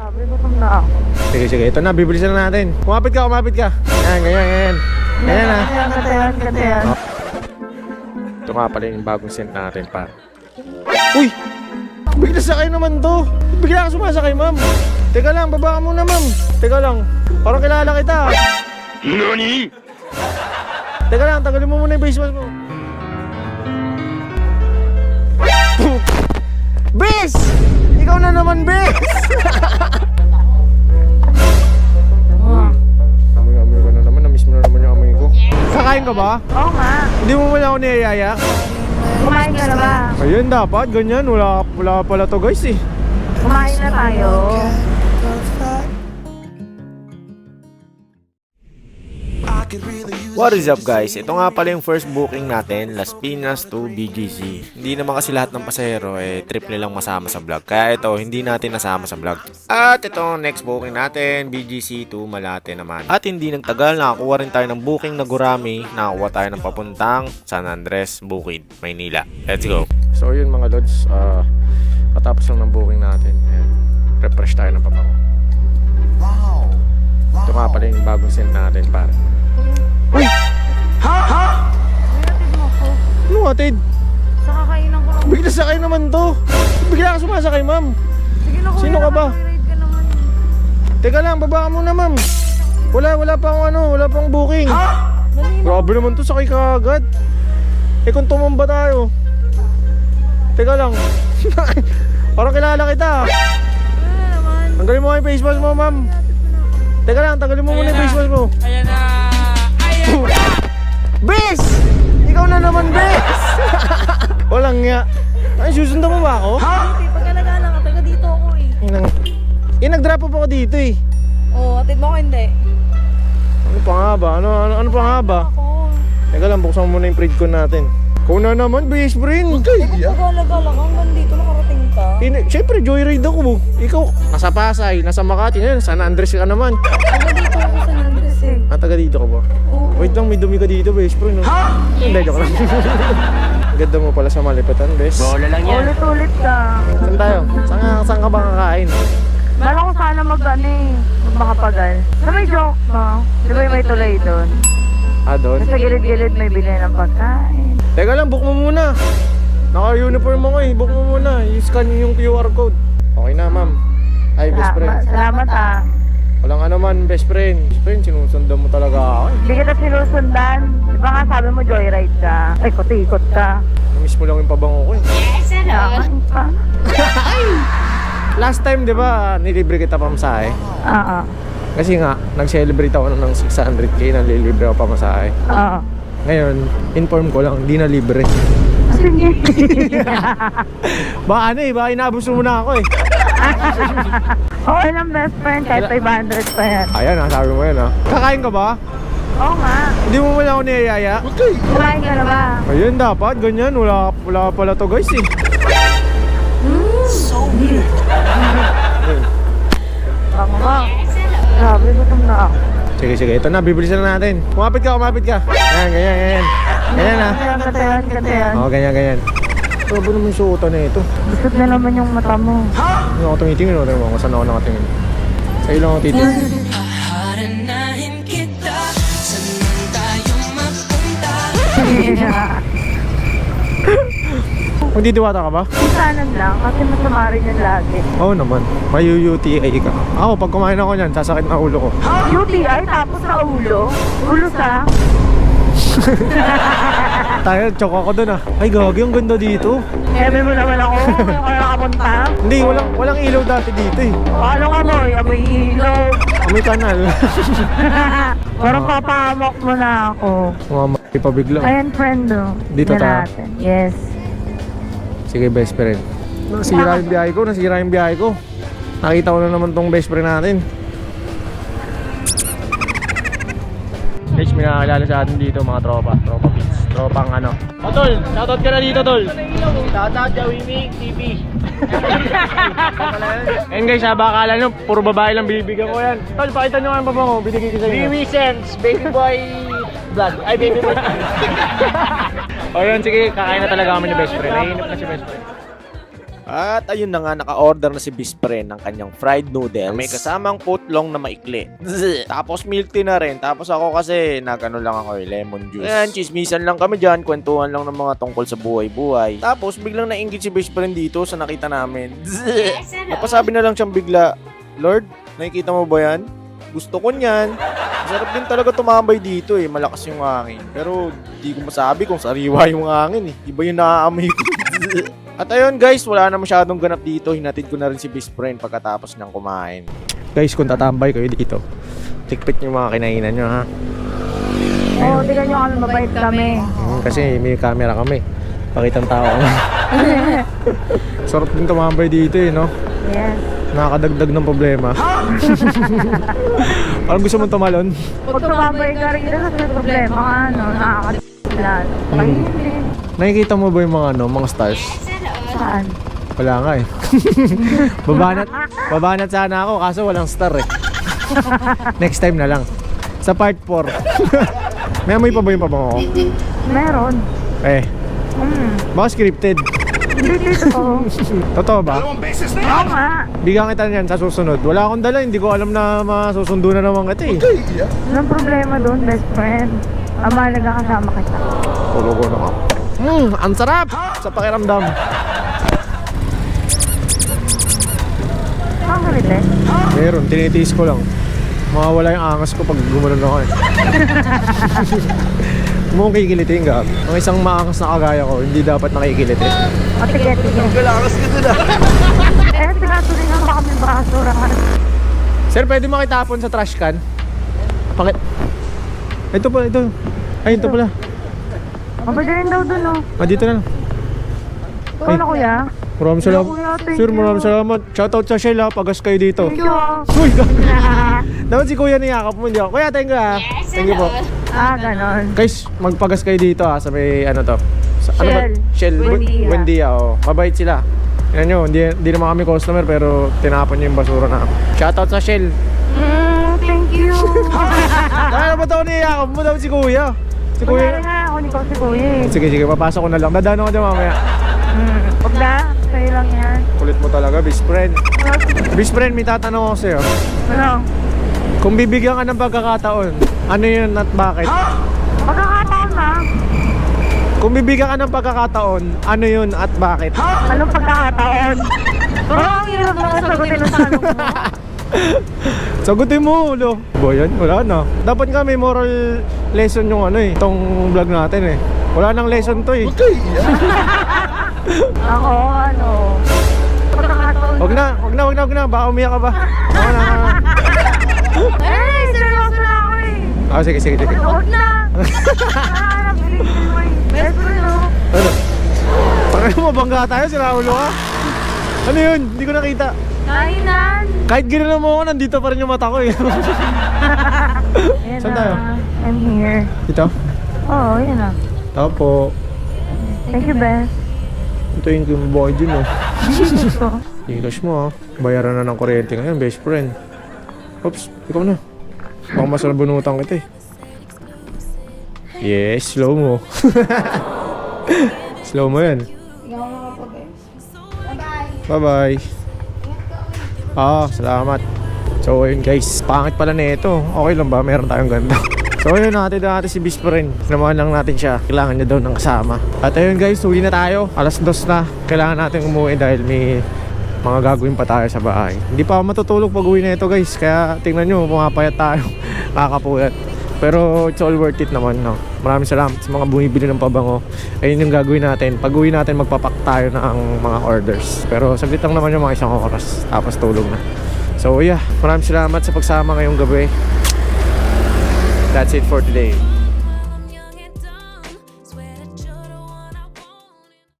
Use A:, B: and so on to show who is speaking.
A: Grabe, gutom na ako.
B: Sige, sige. Ito na, bibilisan na natin. Kumapit ka, kumapit ka. Ayan, ganyan, ganyan. Ganyan na.
A: Katayan.
B: Ito nga pala yung bagong scent natin, pa. Uy! Bigla sakay naman to. Bigla ka sumasakay, ma'am. Teka lang, baba ka muna, ma'am. Teka lang. Parang kilala kita. NANI? Teka lang, tagalin mo muna yung face mask mo. Bes! Ikaw na naman, Bes! Amoy-amoy ka na naman. Na-miss mo na naman yung amoy ko. Kakain ka ba?
A: Oo nga.
B: Hindi mo muna ako niyayaya?
A: Kumain ka na ba?
B: Ayun, dapat. Ganyan. Wala pala to, guys, eh.
A: Kumain na tayo.
B: What is up, guys? Ito nga pala yung first booking natin, Las Piñas to BGC. Hindi naman kasi lahat ng pasahero trip nilang masama sa vlog. Kaya ito, hindi natin nasama sa vlog. At ito, next booking natin, BGC to Malate naman. At hindi nagtagal, nakakuha rin tayo ng booking na Gurami. Nakakuha tayo ng papuntang San Andres, Bukid, Maynila. Let's go! So yun mga lods, katapos lang ng booking natin. Ayan, refresh tayo ng pabango. Ito nga pala yung bagong scent natin, para. Uy! Ha?
A: Pinatid mo ko.
B: Ano atid?
A: Sa kakainan ko lang.
B: Bigla sakay naman to. Bigla ka sumasakay, ma'am.
A: Sige na, kuya.
B: Sino ka ba?
A: Nakaka-ride ka naman.
B: Teka lang, baba ka muna, ma'am. Wala pa akong wala pang booking.
A: Dali na.
B: Grabe naman to, sakay ka agad. Kung tumamba tayo. Teka lang. Parang kilala kita.
A: Wala naman.
B: Tanggalin mo yung face mask mo, ma'am. Teka lang, tanggalin mo muna yung face mask mo.
C: Ayan na! Ayan!
B: Bes! Ikaw na naman, Bes! Walang nga. Ay, susundan mo ba ako?
A: Hindi, pagkalagala ka. Taga dito ako eh.
B: Nag-drop up ako dito eh.
A: Oo, atid mo ko hindi.
B: Ano pa nga ba? Ano pa nga ba?
A: Ako.
B: Teka lang, buksan mo muna yung predcon natin. Ikaw na naman, best friend.
A: Pagkalagala ka hanggang dito nakarating ka.
B: Siyempre, joyride ako. Ikaw, nasa Pasay, nasa Makati. Ngayon, San Andres ka naman.
A: Taga dito ako sa Nandres eh.
B: Taga dito ka ba?
A: Oo.
B: Wait lang, may dumi ka dito, best friend. Hindi, joke lang. Ganda mo pala sa malipitan, best.
C: Bola lang yan.
A: Ulit-ulit ka.
B: Saan tayo? Saan ka ba kakain?
A: Bala ko sana makapagal. Sa may joke mo, di ba yung may tulay doon?
B: Doon?
A: Sa gilid-gilid may bili ng pagkain.
B: Teka lang, book mo muna. Naka-uniform ako eh. Book mo muna. I-scan yung QR code. Okay na, ma'am. Ay, best friend.
A: Salamat ah.
B: Walang ano man, best friend. Best friend, sinusundan mo talaga ako eh.
A: Hindi kita sinusundan. Di ba nga sabi mo joyride ka? Ay, ikot ka.
B: Namiss mo lang yung pabango ko eh.
A: Salamat pa.
B: Last time, di ba, nilibre kita pamasahe?
A: Oo.
B: Kasi nga, nag-celebrate ako ng 600k na nililibre ako pamasahe.
A: Oo.
B: Ngayon, inform ko lang, hindi na libre.
A: Sige.
B: Baka baka inabuso mo na ako eh.
A: Okay lang best friend, kahit 500 pa yan.
B: Ayan sabi mo yan Kakain ka ba?
A: Oo nga.
B: Hindi mo wala ako niyayaya?
A: Kumain ka na ba?
B: Ayun, dapat, ganyan. Wala pala to guys eh.
A: Bango ba? Grabe, gutom na ako.
B: Sige, ito na, bibilisan na natin. Kumapit ka. Ayan, ganyan. Ganyan na.
A: Katayan.
B: Oo, ganyan. Grabe naman yung suotan na ito.
A: Gusto na naman yung mata mo.
B: Hindi ako tumitingin, tingnan mo kung saan ako nakatingin. Sa'yo lang ako titingin.
C: Haharanahin kita, saan tayo mapunta?
B: Magditiwata ka ba?
A: Isanan lang, kasi masama rin yan lagi.
B: Oo naman. May UTI ka. Ako, pag kumain ako niyan, sasakit na ulo ko.
A: UTI tapos sa ulo? Ulo sa?
B: Tayo, choke ako dun Ay, gagi, ang ganda dito.
A: Eme mo naman ako, kaya ka nakapunta.
B: Hindi, walang ilaw dati dito eh.
A: Ano ka mo? Amoy ilaw.
B: May kanal.
A: Parang papahamak mo na ako.
B: Mga ipabigla.
A: Ayan friend
B: Dito
A: Yan
B: tayo.
A: natin. Yes.
B: Sige, best friend. Nasira yung biyahe ko. Nakita ko na naman tong best friend natin. Guys, may nakakilala sa atin dito mga tropa pits. Tropang Tol, shoutout ka na dito, Tol.
C: Shoutout Jawimik TV.
B: Ayun guys, baka akala nyo, puro babae lang bibigyan ko yan. Tol, pakita nyo nga yung pabango, binigay ko sa inyo.
C: Sense, Baby Boy Vlog. Ay, Baby Boy.
B: O yun, sige, kakain na talaga kami ni best friend. Nahinip na si best friend. At ayun na nga, naka-order na si Bispren ng kanyang fried noodles. May kasamang footlong na maikli. Tapos milk tea na rin. Tapos ako kasi nagano lang ako lemon juice. Ayan, chismisan lang kami dyan. Kwentuhan lang ng mga tungkol sa buhay-buhay. Tapos biglang nainggit si Bispren dito sa nakita namin. Napasabi na lang siyang bigla, Lord, nakikita mo ba yan? Gusto ko niyan. Masarap din talaga tumambay dito eh. Malakas yung hangin. Pero di ko masabi kung sariwa yung hangin eh. Iba yung naaamoy ko. At ayun guys, wala na masyadong ganap dito. Hinatid ko na rin si Bispren pagkatapos niyang kumain. Guys, kung tatambay kayo dito, tikpit yung mga kinainan nyo ha.
A: Oo, tingnan nyo kami, mabait kami.
B: Kasi may camera kami. Pakitang tao kami. Sarap din tumambay dito eh, no?
A: Yes.
B: Nakakadagdag ng problema. Parang gusto mong tumalon.
A: Pag tumabay ka rin dito, may problema ka, no? Nakakatilan.
B: Nakikita mo ba yung mga mga stars?
A: Saan?
B: Wala nga eh. Babanat sana ako kaso walang star eh. Next time na lang. Sa part 4. May amoy pa ba yung pabango ko?
A: Meron.
B: Baka scripted.
A: Hindi dito.
B: Totoo ba?
A: Oo nga.
B: Bigyan kita niyan sa susunod. Wala akong dala, hindi ko alam na masusundo na naman kita eh.
A: Anong problema doon, best friend? Mahalaga kasama kita.
B: Tulo ko na ako. Ang sarap sa pakiramdam.
A: Ang galit eh.
B: Meron, tinitiis ko lang. Mawawala yung angas ko pag gumanon ako eh. Mukhang kikilitin ka. Ang isang maangas na kagaya ko, hindi dapat nakikiliti.
A: O, sige.
C: Kalakas ka dun ah.
A: Tinatuloy nga ba kami basura?
B: Sir, pwede makitapon sa trash can? Pakit. Ito pala, ito. Ay, ito pala.
A: Mabagayin daw dun, oh.
B: Dito na lang.
A: Ikaw na, kuya.
B: Maraming salamat.
A: Kuya, thank
B: Sir,
A: you.
B: maraming salamat. Shoutout sa Shell ha, pagas kayo dito.
A: Thank you.
B: Uy, dapat si kuya niyakap mo, hindi ako. Kuya, thank you ha. Thank you po.
A: Ganon.
B: Guys, magpagas kayo dito ha, sa may ano to. Ano ba?
A: Shell.
B: Shell.
A: Buendia.
B: Buendia, oh. Mabait sila. Yan nyo, hindi naman kami customer pero tinapon nyo yung basura na. Shoutout sa Shell.
A: Thank you.
B: Dahil ba ito niyakap mo, dapat si kuya. Si
A: Kuya
B: kuya.
A: nga, ako ni ko si kuya eh.
B: Sige, papasok ko na lang. Dadaan ako dyan mamaya.
A: Huwag na, sa'yo lang yan.
B: Kulit mo talaga, best friend. Best friend, may tatanong ako sa'yo.
A: Ano?
B: Kung bibigyan ka ng pagkakataon, ano yun at bakit?
A: Pagkakataon na.
B: Kung bibigyan ka ng pagkakataon, ano yun at bakit?
A: Anong pagkakataon? Parang ang hirap naman sagutin ang tanong mo.
B: Sagutin mo, ulo. Boy, yan, wala na. Dapat nga may moral lesson yung ano eh, itong vlog natin eh. Wala nang lesson to eh.
A: Ako, ano? Pagkakataon
B: Wag na. Baka umiyak ka ba? Ako na.
A: Eh, seryoso na ako eh.
B: Sige.
A: Huwag na. Nabilis mo eh. Best friend, no?
B: Ano? Parang mabangga tayo, sila ulo ka. Ano yun? Hindi ko nakita.
A: Kainan.
B: Kahit gano'n mo ako, nandito pa rin yung mata ko eh.
A: Ayan
B: Saan
A: na.
B: tayo?
A: I'm here.
B: Dito?
A: Oo, yan na.
B: Tao po.
A: Thank you, Beth.
B: Ito yung kumabay din oh. Yung cash mo ah. Bayaran na ng kuryente ngayon, best friend. Oops, ikaw na. Baka mas nabunutan kita eh. Yes, slow mo. Slow mo yan. Bye-bye. Salamat. So ayun guys, pangit pala na ito. Okay lang ba? Meron tayong ganda. So ayun, natin si Bispren. Sinamahan lang natin siya. Kailangan niya daw ng kasama. At ayun guys, uwi na tayo. 2:00 na. Kailangan natin umuwi dahil may mga gagawin pa tayo sa bahay. Hindi pa ako matutulog pag uwi na ito guys. Kaya tingnan nyo, pumapayat tayo. Kakapuyat. Pero it's all worth it naman, no? Maraming salamat sa mga bumibili ng pabango. Ayun yung gagawin natin. Pag uwi natin, magpapak tayo ng mga orders. Pero saglit lang naman yung mga 1 oras. Tapos tulog na. So yeah, maraming salamat sa pagsama ngayong gabi. That's it for today.